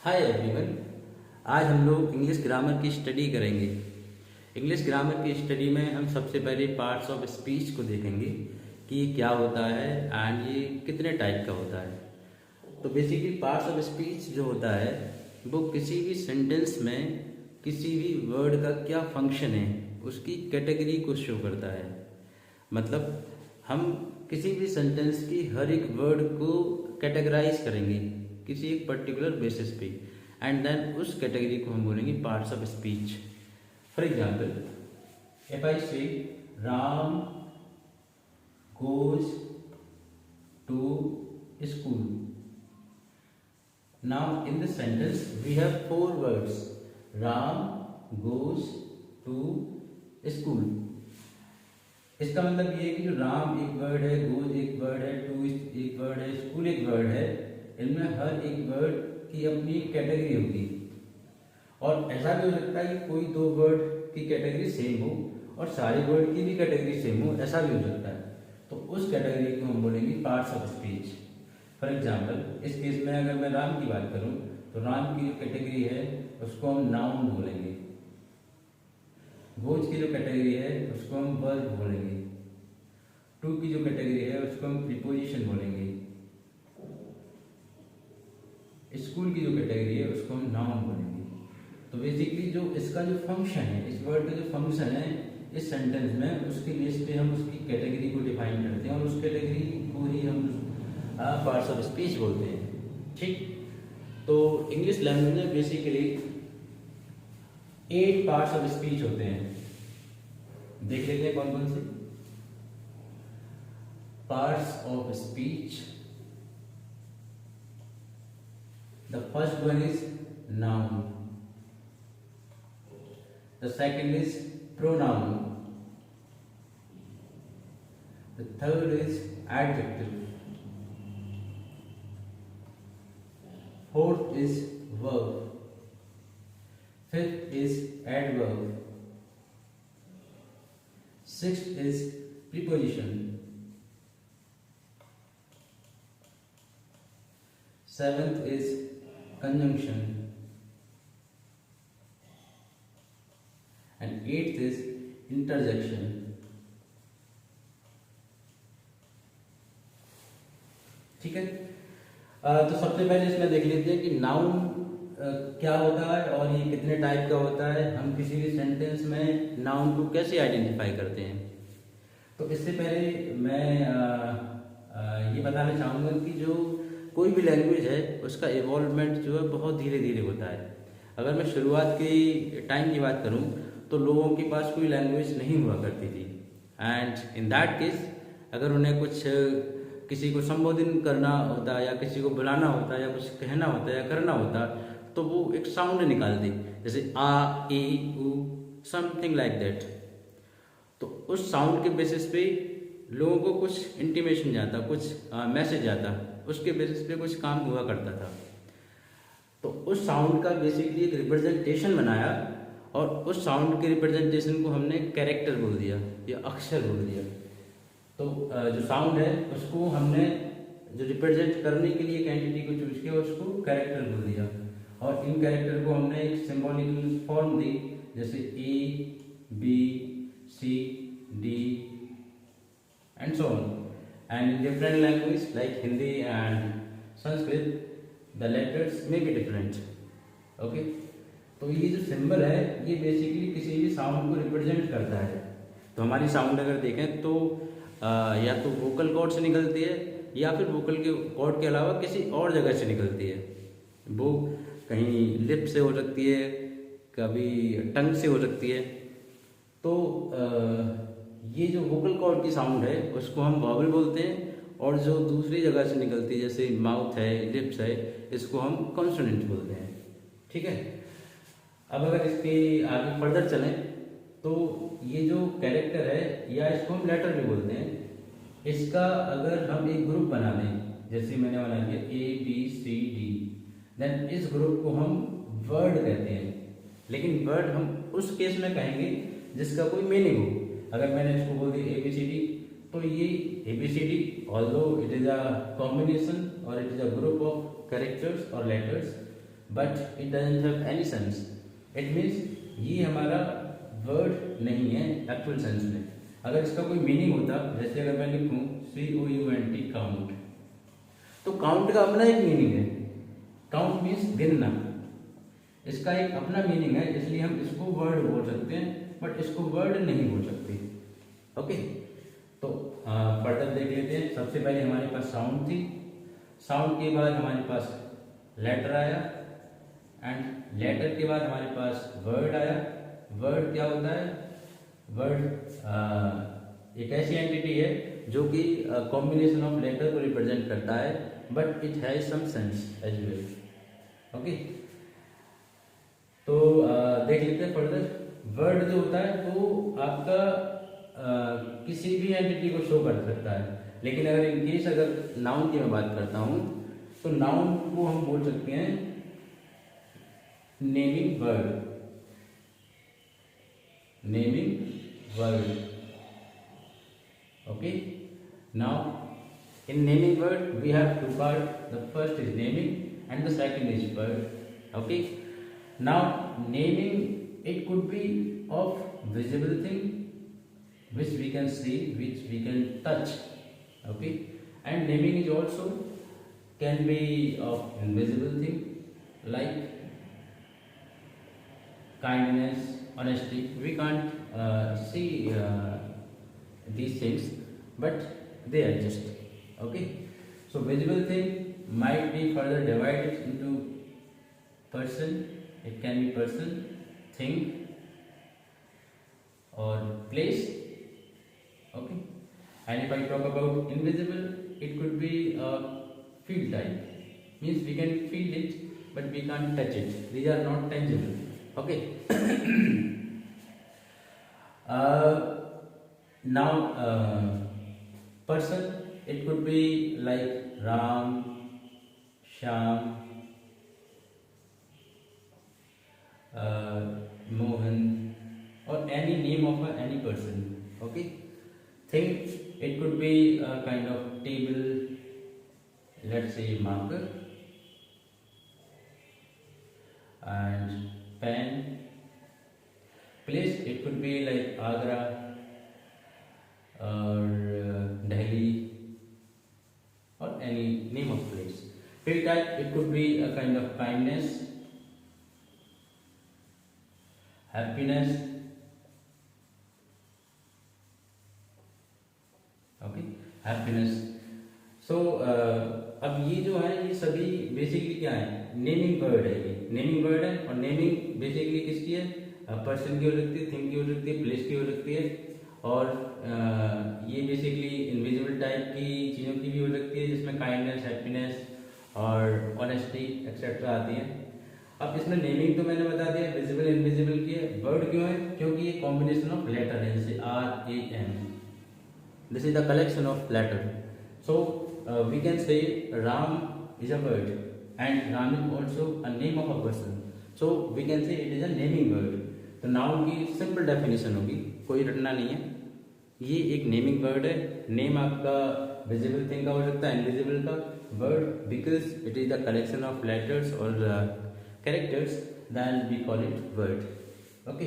Hi everyone. आज हम लोग इंग्लिश ग्रामर की स्टडी करेंगे। इंग्लिश ग्रामर की स्टडी में हम सबसे पहले पार्ट्स ऑफ स्पीच को देखेंगे कि ये क्या होता है एंड ये कितने टाइप का होता है। तो बेसिकली पार्ट्स ऑफ स्पीच जो होता है वो किसी भी सेंटेंस में किसी भी वर्ड का क्या फंक्शन है उसकी कैटेगरी को शो करता है। मतलब हम किसी भी सेंटेंस की हर एक वर्ड को कैटेगराइज करेंगे किसी एक पर्टिकुलर बेसिस पे एंड देन उस कैटेगरी को हम बोलेंगे parts of speech. For example, if I से Ram goes to school. Now in this sentence we have four words. Ram goes to school. इसका मतलब ये है कि जो राम एक वर्ड है, गोज एक वर्ड है, टू एक वर्ड है, स्कूल एक वर्ड है, इनमें हर एक वर्ड की अपनी कैटेगरी होगी। और ऐसा भी हो सकता है कि कोई दो वर्ड की कैटेगरी सेम हो और सारे वर्ड की भी कैटेगरी सेम हो, ऐसा भी हो सकता है। तो उस कैटेगरी को हम बोलेंगे parts of speech. For example, इस केस में अगर मैं राम की बात करूं तो राम की जो कैटेगरी है उसको हम नाउन बोलेंगे। गोज की जो कैटेगरी है उसको हम वर्ब बोलेंगे। टू की जो कैटेगरी है उसको हम प्रीपोजिशन बोलेंगे। स्कूल की जो कैटेगरी है उसको हम नाउन बोलेंगे। तो बेसिकली जो इसका जो फंक्शन है, इस वर्ड का जो फंक्शन है इस सेंटेंस में, उसके बेस पे हम उसकी कैटेगरी को डिफाइन करते हैं और उस कैटेगरी को ही हम पार्ट्स ऑफ स्पीच बोलते हैं। ठीक, तो इंग्लिश लैंग्वेज में बेसिकली 8 पार्ट्स ऑफ स्पीच होते हैं। देख लेते हैं कौन कौन से parts of speech. The first one is noun, the second is pronoun, the third is adjective, fourth is verb, fifth is adverb, sixth is preposition, seventh is conjunction, and eighth is interjection. ठीक है, तो सबसे पहले इसमें देख लेते हैं कि नाउन क्या होता है और ये कितने टाइप का होता है। हम किसी भी सेंटेंस में नाउन को कैसे आइडेंटिफाई करते हैं। तो इससे पहले मैं ये बताना चाहूँगा कि जो कोई भी लैंग्वेज है उसका इवॉल्वमेंट जो है बहुत धीरे धीरे होता है। अगर मैं शुरुआत के टाइम की बात करूँ तो लोगों के पास कोई लैंग्वेज नहीं हुआ करती थी एंड इन दैट केस अगर उन्हें कुछ किसी को संबोधन करना होता या किसी को बुलाना होता या कुछ कहना होता या करना होता तो वो एक साउंड निकालते, जैसे आ, ए, उ, समथिंग लाइक दैट। तो उस साउंड के बेसिस पे लोगों को कुछ इंटीमेशन जाता, कुछ मैसेज जाता, उसके बेसिस पे कुछ काम हुआ करता था। तो उस साउंड का बेसिकली एक रिप्रेजेंटेशन बनाया और उस साउंड के रिप्रेजेंटेशन को हमने कैरेक्टर बोल दिया या अक्षर बोल दिया। तो जो साउंड है उसको हमने जो रिप्रेजेंट करने के लिए एक एंटिटी को चूज किया उसको कैरेक्टर बोल दिया और इन कैरेक्टर को हमने एक सिंबॉलिकल फॉर्म दी, जैसे A, B, C, D and so on. And in different language like Hindi and Sanskrit the letters may be different. Okay, तो ये जो सिंबल है ये बेसिकली किसी भी साउंड को रिप्रेजेंट करता है। तो हमारी साउंड अगर देखें तो या तो वोकल कॉर्ड से निकलती है या फिर वोकल के कॉर्ड के अलावा किसी और जगह से निकलती है। वो कहीं लिप से हो सकती है, कभी टंग से हो सकती है। तो ये जो वोकल कॉर्ड की साउंड है उसको हम वॉवल बोलते हैं और जो दूसरी जगह से निकलती है जैसे माउथ है, लिप्स है, इसको हम कॉन्सोनेंट बोलते हैं। ठीक है, अब अगर इसके आगे फर्दर चलें तो ये जो कैरेक्टर है या इसको हम लेटर भी बोलते हैं, इसका अगर हम एक ग्रुप बना लें, जैसे मैंने बना लिया ए, बी, सी, डी, देन इस ग्रुप को हम वर्ड कहते हैं। लेकिन वर्ड हम उस केस में कहेंगे जिसका कोई मीनिंग हो। अगर मैंने इसको बोल दिया ए बी सी डी तो ये A B C D although it is a combination और it is a group of characters और letters, but it doesn't have any sense. It means ये हमारा वर्ड नहीं है एक्चुअल सेंस में। अगर इसका कोई मीनिंग होता, जैसे अगर मैं लिखूं COUNT काउंट, तो काउंट का अपना एक मीनिंग है। काउंट मीन्स गिनना, इसका एक अपना मीनिंग है, इसलिए हम इसको वर्ड बोल सकते हैं, बट इसको वर्ड नहीं बोल सकते। ओके, तो फर्दर देख लेते हैं। सबसे पहले हमारे पास साउंड थी, साउंड के बाद हमारे पास लेटर आया, एंड लेटर के बाद हमारे पास वर्ड आया। वर्ड क्या होता है? वर्ड एक ऐसी एंटिटी है जो कि कॉम्बिनेशन ऑफ लेटर को रिप्रेजेंट करता है, but it has some sense as well. Okay, तो देख लेते हैं फर्दर। वर्ड जो होता है वो आपका किसी भी एंटिटी को शो कर सकता है, लेकिन अगर इन केस अगर नाउन की मैं बात करता हूं, तो नाउन को हम बोल सकते हैं naming word. Naming word, okay. Now in naming word we have two part. The first is naming and the second is word. Okay, now naming, it could be of visible thing which we can see, which we can touch. Okay, and naming is also can be of invisible thing like kindness, honesty. We can't see these things, but they exist. Okay, so visible thing might be further divided into person. It can be person, thing, or place. Okay, and if I talk about invisible, it could be a feel type, means we can feel it but we can't touch it. These are not tangible. Okay. Now person, it could be like Ram, Shyam, Mohan, or any name of any person. Okay, thing, it could be a kind of table, let's say marker, and pen. Place, it could be like Agra or Delhi, or any name of place. Feel type, it could be a kind of kindness, happiness. Okay, happiness. So अब ये जो है, ये सभी basically क्या है? Naming word है। ये नेमिंग वर्ड है, और नेमिंग बेसिकली किसकी है? पर्सन की हो सकती है, थिंग की हो सकती है, प्लेस की हो सकती है, और ये बेसिकली इनविजिबल टाइप की चीज़ों की भी हो सकती है, जिसमें काइंडनेस, हैप्पीनेस और ऑनेस्टी एक्सेट्रा आती है। अब इसमें नेमिंग तो मैंने बता दिया, विजिबल इनविजिबल की है। वर्ड क्यों है? क्योंकि ये कॉम्बिनेशन ऑफ लेटर है, जैसे RAM, this is the collection of letter. So we can say Ram is a word and Ram is also a name of a person, so we can say it is a naming word. तो noun की simple definition होगी, कोई रटना नहीं है। ये एक naming word है। नेम आपका विजिबल थिंग का हो सकता है, इनविजिबल का। Word, because it is the collection of letters और characters, then we call it word. Okay,